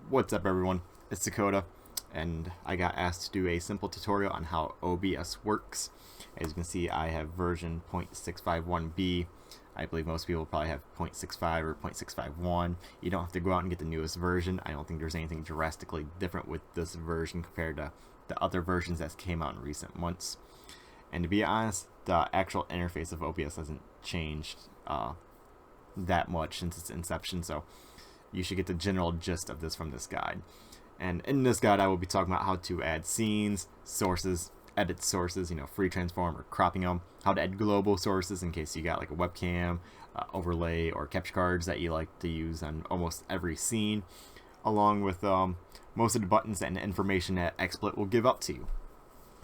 What's up everyone, it's Dakota, and I got asked to do a simple tutorial on how OBS works. As you can see, I have version 0.651b. I believe most people probably have 0.65 or 0.651. You don't have to go out and get the newest version. I don't think there's anything drastically different with this version compared to the other versions that came out in recent months. And to be honest, the actual interface of OBS hasn't changed that much since its inception, so you should get the general gist of this from this guide. And in this guide, I will be talking about how to add scenes, sources, edit sources, free transform or cropping them, how to add global sources in case you got like a webcam, overlay, or capture cards that you like to use on almost every scene, along with most of the buttons and information that XSplit will give up to you.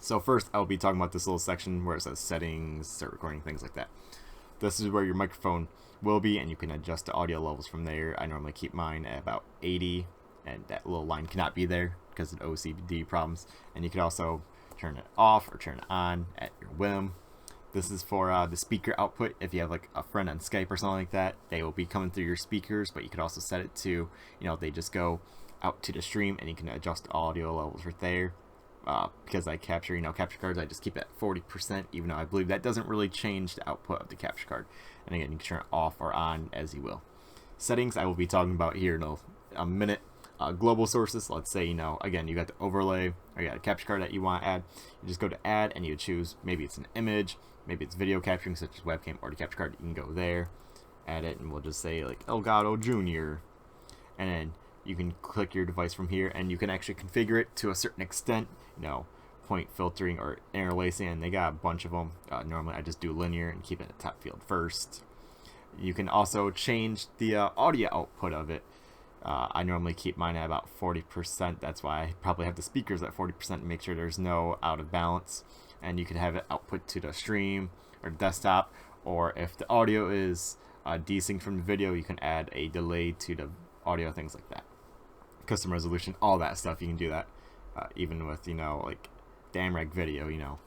So first, I will be talking about this little section where it says settings, start recording, things like that. This is where your microphone will be, and you can adjust the audio levels from there. I normally keep mine at about 80, and that little line cannot be there because of OCD problems. And you can also turn it off or turn it on at your whim. This is for the speaker output. If you have like a friend on Skype or something like that, they will be coming through your speakers, but you could also set it to, they just go out to the stream, and you can adjust the audio levels right there. Because I capture, capture cards, I just keep it at 40%, even though I believe that doesn't really change the output of the capture card. And again, you can turn it off or on as you will. Settings, I will be talking about here in a minute. Global sources, let's say, again, you got the overlay, or you got a capture card that you want to add. You just go to add, and you choose, maybe it's an image, maybe it's video capturing, such as webcam or the capture card. You can go there, add it, and we'll just say, like, Elgato Jr. And then you can click your device from here, and you can actually configure it to a certain extent, point filtering or interlacing, and they got a bunch of them. Normally I just do linear and keep it at the top field first. You can also change the audio output of it. I normally keep mine at about 40%. That's why I probably have the speakers at 40% to make sure there's no out of balance. And you can have it output to the stream or desktop, or if the audio is desynced from the video, you can add a delay to the audio, things like that. Custom resolution, all that stuff, you can do that. Even with, like the AMRAG video, you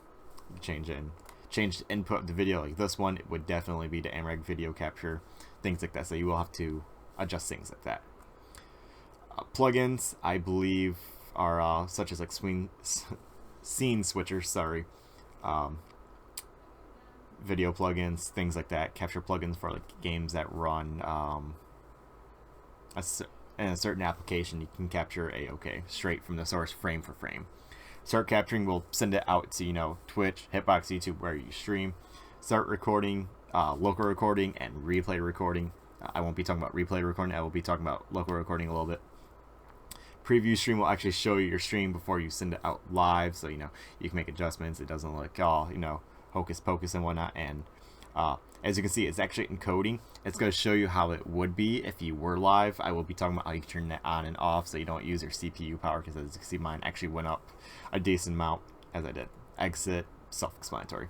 change the input of the video. Like this one, it would definitely be the AMRAG video capture, things like that. So you will have to adjust things like that. Plugins, I believe, are such as like scene switchers, video plugins, things like that. Capture plugins for like games that run in a certain application. You can capture A-OK straight from the source, frame for frame. Start capturing will send it out to Twitch, Hitbox, YouTube, where you stream. Start recording, local recording, and replay recording. I won't be talking about replay recording. I will be talking about local recording a little bit. Preview stream will actually show you your stream before you send it out live, so you can make adjustments. It doesn't look all hocus pocus and whatnot. And as you can see, it's actually encoding. It's going to show you how it would be if you were live. I will be talking about how you can turn that on and off so you don't use your CPU power, because as you can see, mine actually went up a decent amount as I did. Exit, self-explanatory.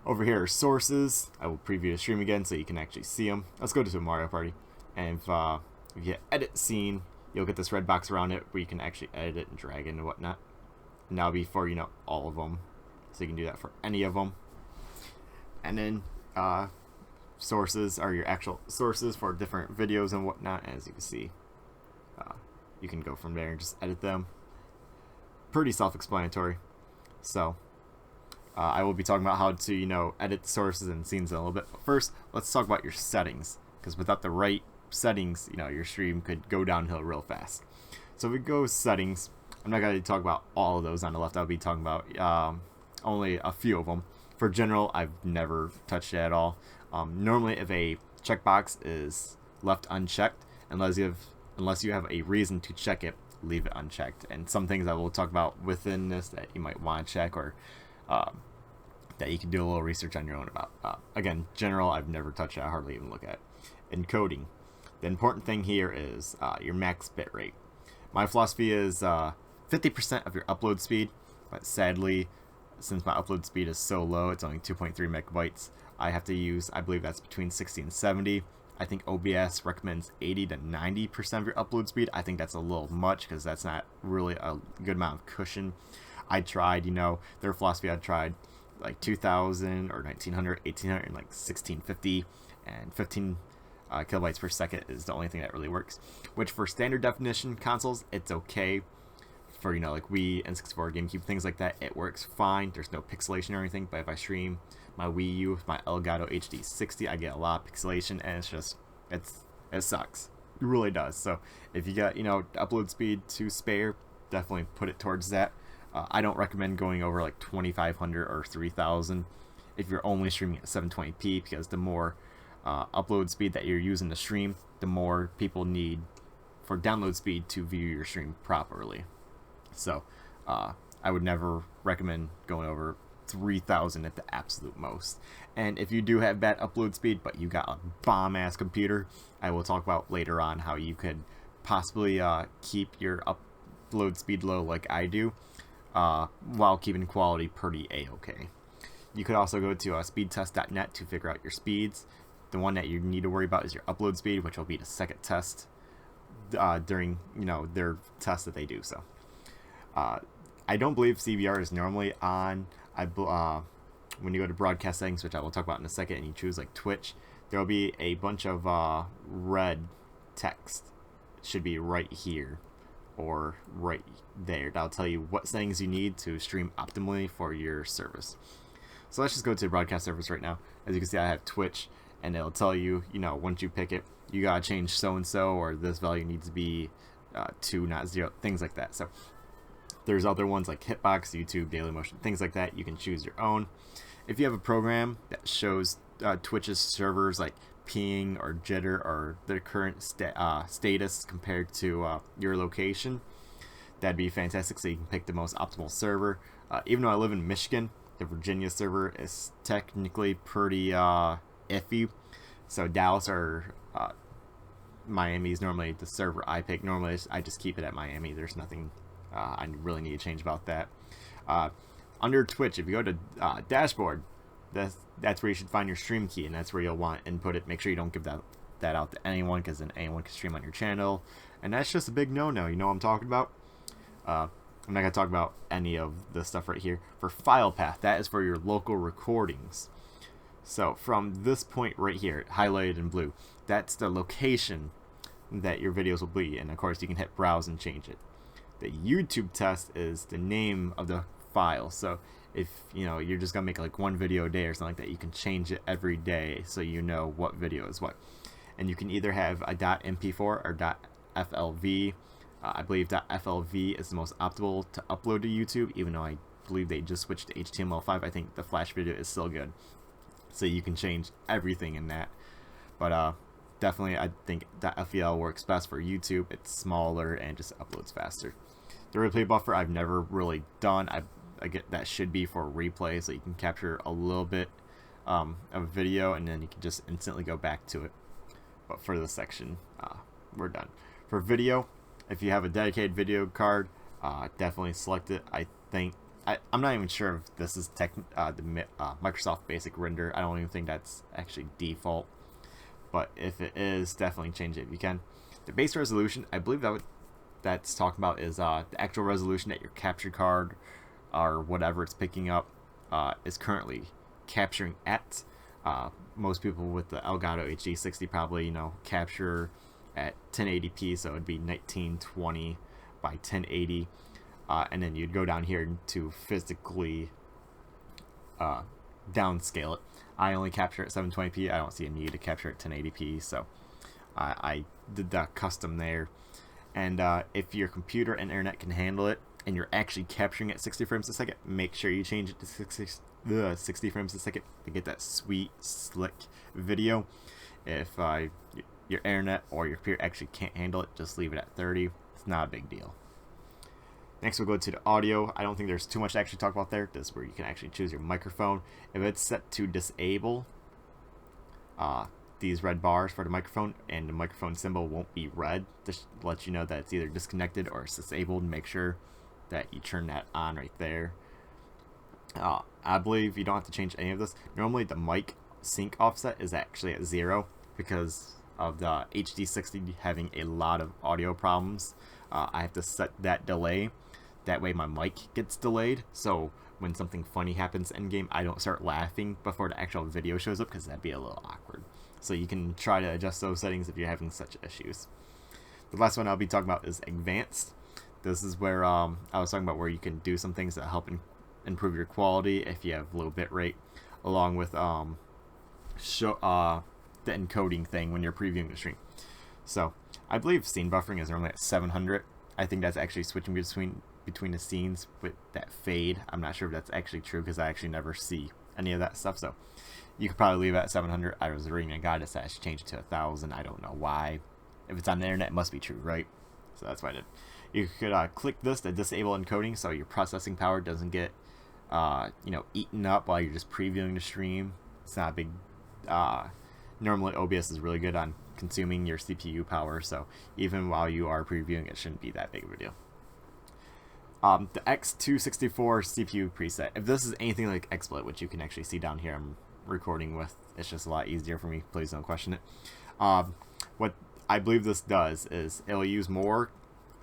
Over here are sources. I will preview the stream again so you can actually see them. Let's go to a Mario Party. And if you hit edit scene, you'll get this red box around it where you can actually edit it and drag it and whatnot. And that'll be for, all of them. So you can do that for any of them. And then sources are your actual sources for different videos and whatnot. As you can see, you can go from there and just edit them. Pretty self-explanatory. So I will be talking about how to edit sources and scenes in a little bit. But first, let's talk about your settings, because without the right settings, your stream could go downhill real fast. So if we go settings, I'm not going to talk about all of those on the left. I'll be talking about only a few of them. For general, I've never touched it at all. Normally, if a checkbox is left unchecked, unless you have a reason to check it, leave it unchecked. And some things I will talk about within this that you might want to check, or that you can do a little research on your own about. Again, general, I've never touched it. I hardly even look at it. Encoding. The important thing here is your max bit rate. My philosophy is 50% of your upload speed, but sadly, since my upload speed is so low, it's only 2.3 megabytes, I have to use, I believe that's between 60 and 70. I think OBS recommends 80 to 90% of your upload speed. I think that's a little much, because that's not really a good amount of cushion. I tried, their philosophy, I tried like 2000 or 1900, 1800, and like 1650 and 15 kilobytes per second is the only thing that really works. Which for standard definition consoles, it's okay. For, you know, like Wii, N64, GameCube, things like that, it works fine. There's no pixelation or anything. But if I stream my Wii U with my Elgato HD 60, I get a lot of pixelation, and it's just, it sucks. It really does. So if you got, you know, upload speed to spare, definitely put it towards that. I don't recommend going over like 2500 or 3000 if you're only streaming at 720p, because the more upload speed that you're using to stream, the more people need for download speed to view your stream properly. So I would never recommend going over 3000 at the absolute most. And if you do have bad upload speed but you got a bomb ass computer, I will talk about later on how you could possibly keep your upload speed low like I do, while keeping quality pretty a-okay. You could also go to speedtest.net to figure out your speeds. The one that you need to worry about is your upload speed, which will be the second test during, you know, their test that they do. So I don't believe CBR is normally on. When you go to broadcast settings, which I will talk about in a second, and you choose like Twitch, there will be a bunch of red text. It should be right here or right there. That'll tell you what settings you need to stream optimally for your service. So let's just go to the broadcast service right now. As you can see, I have Twitch, and it'll tell you, you know, once you pick it, you gotta change so and so, or this value needs to be 2, not 0, things like that. So there's other ones like Hitbox, YouTube, Dailymotion, things like that. You can choose your own. If you have a program that shows Twitch's servers like ping or jitter or their current status compared to your location, that'd be fantastic. So you can pick the most optimal server. Even though I live in Michigan, the Virginia server is technically pretty iffy. So Dallas or Miami is normally the server I pick. Normally I just keep it at Miami. There's nothing I really need to change about that. Under Twitch, if you go to dashboard, that's where you should find your stream key, and that's where you'll want to input it. Make sure you don't give that out to anyone, because then anyone can stream on your channel, and that's just a big no-no. You know what I'm talking about? I'm not going to talk about any of the stuff right here. For file path, that is for your local recordings. So from this point right here, highlighted in blue, that's the location that your videos will be, and of course you can hit browse and change it. The YouTube test is the name of the file. So if you know you're just gonna make like one video a day or something like that, you can change it every day so you know what video is what. And you can either have a .mp4 or .flv. I believe .flv is the most optimal to upload to YouTube, even though I believe they just switched to HTML5. I think the Flash video is still good, so you can change everything in that. But definitely I think .fel works best for YouTube. It's smaller and just uploads faster. The replay buffer I've never really done. I get that should be for replay, so you can capture a little bit of video and then you can just instantly go back to it. But for this section, we're done. For video, if you have a dedicated video card, definitely select it. I think I'm not even sure if this is the Microsoft Basic Render. I don't even think that's actually default. But if it is, definitely change it if you can. The base resolution, I believe that's talking about is the actual resolution that your capture card or whatever it's picking up is currently capturing at. Most people with the Elgato HD 60 probably, you know, capture at 1080p, so it'd be 1920 by 1080, and then you'd go down here to physically downscale it. I only capture at 720p. I don't see a need to capture at 1080p, so I did that custom there. And if your computer and internet can handle it, and you're actually capturing at 60 frames a second, make sure you change it to 60 frames a second to get that sweet, slick video. If your internet or your computer actually can't handle it, just leave it at 30. It's not a big deal. Next we'll go to the audio. I don't think there's too much to actually talk about there. This is where you can actually choose your microphone. If it's set to disable, these red bars for the microphone and the microphone symbol won't be red. Just let you know that it's either disconnected or it's disabled. Make sure that you turn that on right there. I believe you don't have to change any of this. Normally the mic sync offset is actually at 0 because of the HD60 having a lot of audio problems. I have to set that delay. That way my mic gets delayed, so when something funny happens in game, I don't start laughing before the actual video shows up, because that'd be a little awkward. So you can try to adjust those settings if you're having such issues. The last one I'll be talking about is advanced. This is where I was talking about where you can do some things that help improve your quality if you have low bit rate, along with the encoding thing when you're previewing the stream. So I believe scene buffering is normally at 700. I think that's actually switching between the scenes with that fade. I'm not sure if that's actually true because I actually never see any of that stuff. So you could probably leave it at 700. I was reading a guide that said I should change it to 1000. I don't know why. If it's on the internet, it must be true, right? So that's why I did. You could click this to disable encoding so your processing power doesn't get eaten up while you're just previewing the stream. It's not a big normally OBS is really good on consuming your CPU power, so even while you are previewing, it shouldn't be that big of a deal. The X264 CPU preset. If this is anything like XSplit, which you can actually see down here, I'm recording with, it's just a lot easier for me. Please don't question it. What I believe this does is it'll use more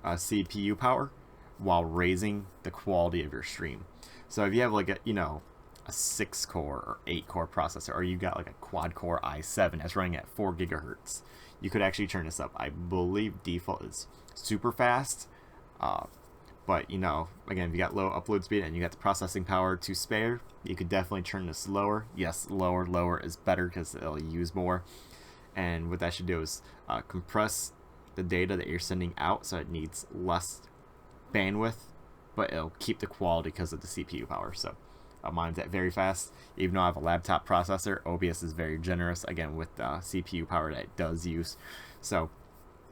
CPU power while raising the quality of your stream. So if you have like a 6-core or 8-core processor, or you got like a quad-core i7 that's running at 4 gigahertz, you could actually turn this up. I believe default is super fast, but again, if you got low upload speed and you got the processing power to spare, you could definitely turn this lower. Yes, lower is better because it'll use more. And what that should do is compress the data that you're sending out so it needs less bandwidth, but it'll keep the quality because of the CPU power. So mine's at very fast. Even though I have a laptop processor, OBS is very generous, again, with the CPU power that it does use. So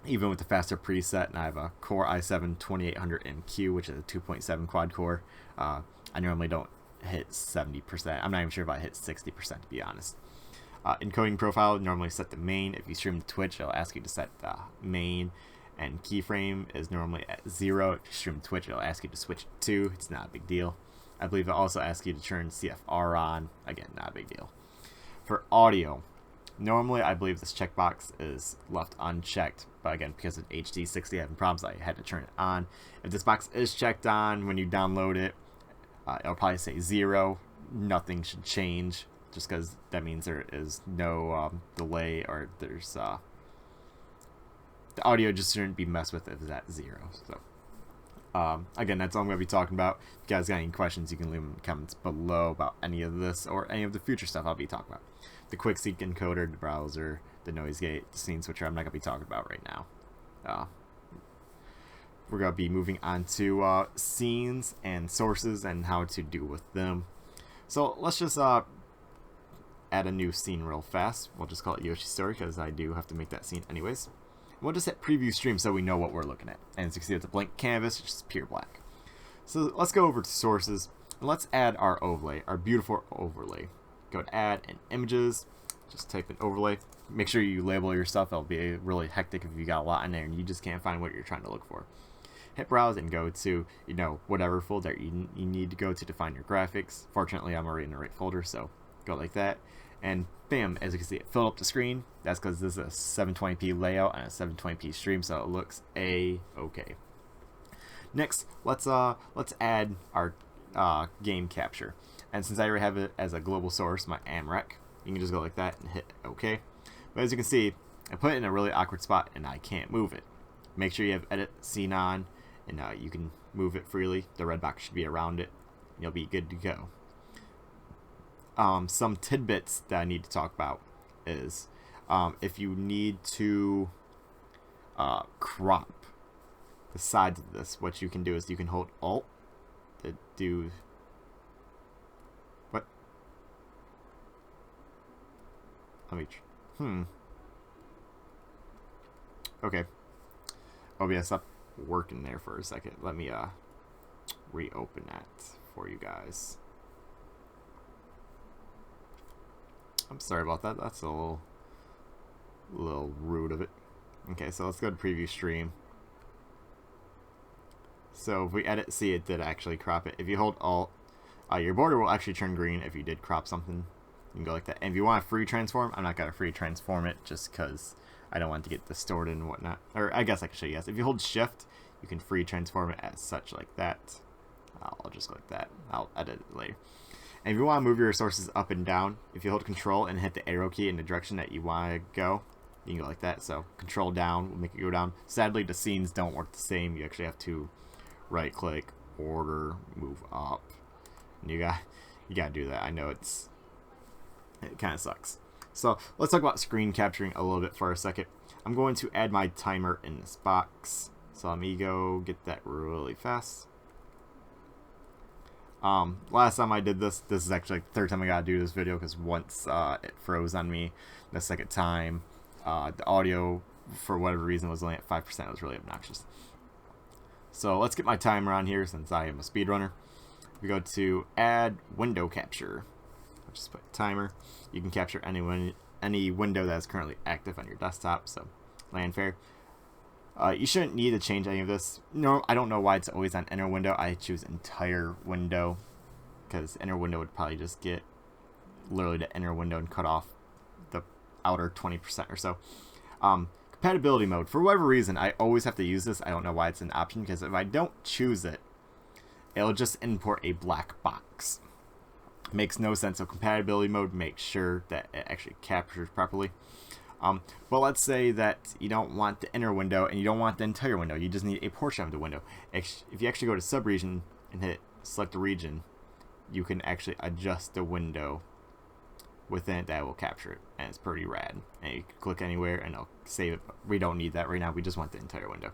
even with the faster preset, and I have a Core i7 2800MQ, which is a 2.7 quad core, I normally don't hit 70%. I'm not even sure if I hit 60%, to be honest. Encoding profile, normally set to main. If you stream to Twitch, it'll ask you to set the main, and keyframe is normally at 0. If you stream to Twitch, it'll ask you to switch to 2. It's not a big deal. I believe it'll also ask you to turn CFR on. Again, not a big deal. For audio, normally I believe this checkbox is left unchecked, but again, because of HD60 having problems, I had to turn it on. If this box is checked on when you download it, it'll probably say 0. Nothing should change, just because that means there is no delay, or there's the audio just shouldn't be messed with if it's at 0. So again, that's all I'm going to be talking about. If you guys got any questions, you can leave them in the comments below about any of this or any of the future stuff I'll be talking about. The quick seek encoder, the browser, the noise gate, the scene switcher, I'm not going to be talking about right now. We're going to be moving on to scenes and sources and how to deal with them. So let's just add a new scene real fast. We'll just call it Yoshi's Story because I do have to make that scene anyways. We'll just hit preview stream so we know what we're looking at. And as you can see, it's a blank canvas, it's just pure black. So let's go over to sources and let's add our overlay, our beautiful overlay. Go to add and images, just type in overlay. Make sure you label your stuff. It'll be really hectic if you got a lot in there and you just can't find what you're trying to look for. Hit browse and go to whatever folder you need to go to find your graphics. Fortunately, I'm already in the right folder, so go like that. And bam, as you can see, it filled up the screen. That's because this is a 720p layout and a 720p stream, so it looks okay. Next, let's add our game capture. And since I already have it as a global source, my AMREC, you can just go like that and hit OK. But as you can see, I put it in a really awkward spot and I can't move it. Make sure you have edit scene on, and you can move it freely. The red box should be around it. And you'll be good to go. Some tidbits that I need to talk about is if you need to crop the sides of this, what you can do is you can hold Alt to do what? Let me okay. OBS up working there for a second. Let me reopen that for you guys. I'm sorry about that. That's a little rude of it. Okay, so let's go to preview stream. So if we edit, see it did actually crop it. If you hold Alt, your border will actually turn green if you did crop something. You can go like that. And if you want to free transform, I'm not going to free transform it just because I don't want it to get distorted and whatnot. Or I guess I can show you guys. If you hold Shift, you can free transform it as such like that. I'll just go like that. I'll edit it later. And if you want to move your resources up and down, if you hold control and hit the arrow key in the direction that you want to go, you can go like that. So control down will make it go down. Sadly, the scenes don't work the same. You actually have to right click, order, move up. And you gotta do that. I know it kind of sucks. So let's talk about screen capturing a little bit for a second. I'm going to add my timer in this box. So let me go get that really fast. Last time I did this is actually like the third time I gotta do this video, because once it froze on me. The second time, the audio, for whatever reason, was only at 5%. It was really obnoxious. So let's get my timer on here, since I am a speedrunner. We go to add window capture. I'll just put timer. You can capture any window that is currently active on your desktop. So land fair. You shouldn't need to change any of this. No, I don't know why it's always on inner window. I choose entire window, because inner window would probably just get literally the inner window and cut off the outer 20% or so. Compatibility mode. For whatever reason, I always have to use this. I don't know why it's an option, because if I don't choose it, it'll just import a black box. Makes no sense. So compatibility mode makes sure that it actually captures properly. But let's say that you don't want the inner window and you don't want the entire window. You just need a portion of the window. If you actually go to subregion and hit select the region, you can actually adjust the window within it that will capture it, and it's pretty rad. And you can click anywhere and it'll save it. But we don't need that right now. We just want the entire window.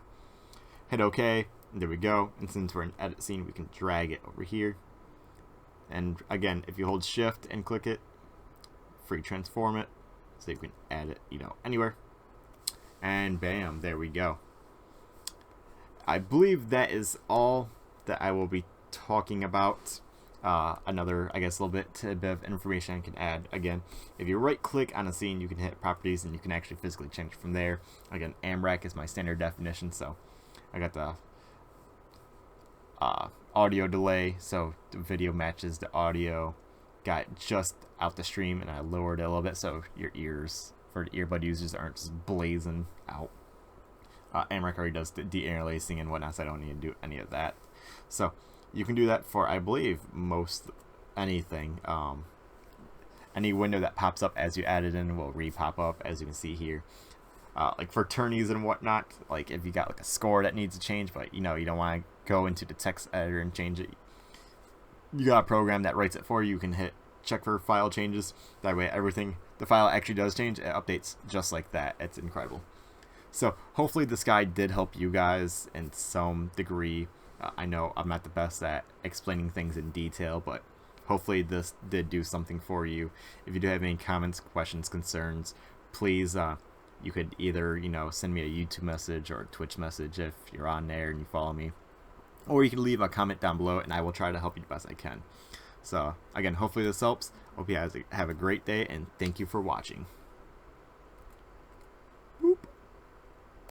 Hit OK. And there we go. And since we're in edit scene, we can drag it over here. And again, if you hold shift and click it, free transform it, so you can add it, anywhere. And bam, there we go. I believe that is all that I will be talking about. Another, I guess, a little bit of information I can add. Again, if you right click on a scene, you can hit properties and you can actually physically change from there. Again, AMRAC is my standard definition, so I got the audio delay, so the video matches the audio. Got just out the stream, and I lowered it a little bit so your ears, for the earbud users, aren't just blazing out. AMRAC already does the deinterlacing and whatnot, so I don't need to do any of that. So you can do that for, I believe, most anything. Any window that pops up as you add it in will re-pop up, as you can see here. Like for tourneys and whatnot, like if you got like a score that needs to change, but you don't want to go into the text editor and change it, you got a program that writes it for you. You can hit check for file changes. That way the file actually does change. It updates just like that. It's incredible. So hopefully this guide did help you guys in some degree. I know I'm not the best at explaining things in detail, but hopefully this did do something for you. If you do have any comments, questions, concerns, please you could either send me a YouTube message or a Twitch message if you're on there and you follow me, or you can leave a comment down below and I will try to help you the best I can. So again, hopefully this helps. Hope you guys have a great day, and thank you for watching.